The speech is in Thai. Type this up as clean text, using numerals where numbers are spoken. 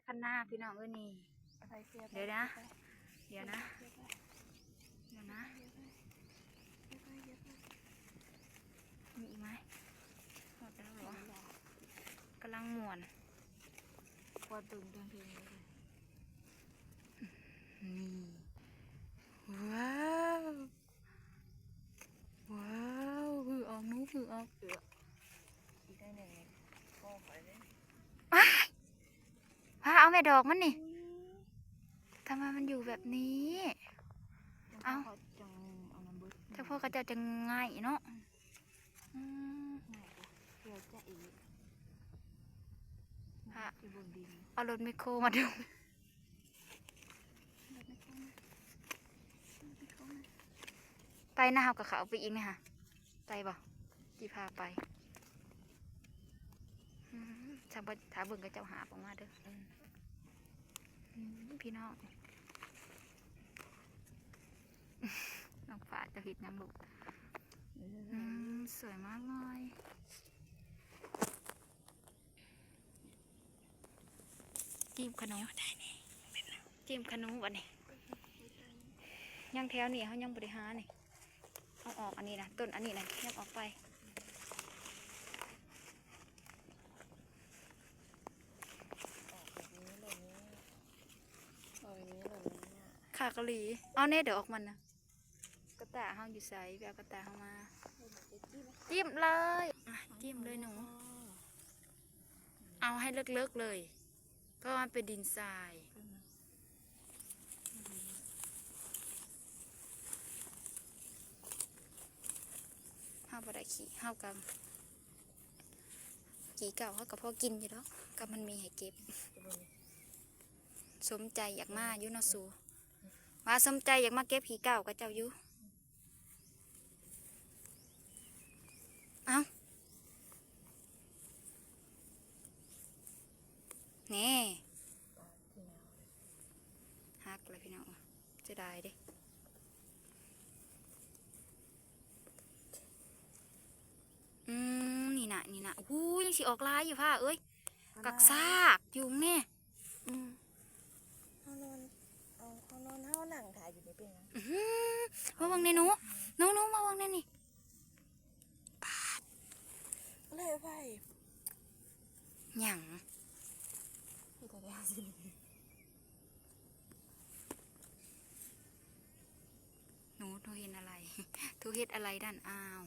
คันหน้าพี่น้องนี่เดี๋ยวนะเดี๋ยวนะมีอีกไหมหมดแล้วเหรอกำลังม่วนกวาดตึงเพลงเลยนี่ว้าวหือออกนู้หือออกอีกได้หนึ่งก็ขอเลยพาเอาแม่ดอกมันนี่ทำไมมันอยู่แบบนี้เอาถ้าพ่อก็จะง่ายเนาะเอารถไมคโครมาดูไปนะเฮากับเขาไปอีกไหมฮะไปบ่จีพาไปชาวบ้านถาเบิ่งกับเจ้าหาออกมาเด้อพี่น้องน้องฟ้าจะหิดน้ำลูกสวยมากเลยจิ้มขนมจิ้มขนมวันนี้ยังแถวนี่เขายังบริหารนี่เอาออกอันนี้นะต้นอันนี้นะยังออกไปขากะหรี่เอาเน่เดี๋ยวออกมันนะกระต่ายเขาอยู่ใส่แบบกระต่ายเขามาจิ้มเลยจิ้มเลยหนูเอาให้เลิกๆเลยเพราะมันเป็นดินทรายห้าบดขี่ห้ากับขี่เก่าเขากับพ่อกินอยู่แล้วกับมันมีให้เก็บสมใจอยากมาอยู่นอสูมาสมใจอยากมาเก็บขี่เก่ากับเจ้าอยู่เอานี่ฮักเลยพี่น้องจะได้ดินี่นะอู้ยังสิออกลายอยู่ผ้าเอ้ยกักซากยุงเนี่ยเขานอนเขาหนังถ่ายอยู่ในเป็นมาวางในหนูมาวางในนี่ปาดเลยไปหยั่งหนูเห็นอะไรทุเห็ดอะไรด้านอ้าว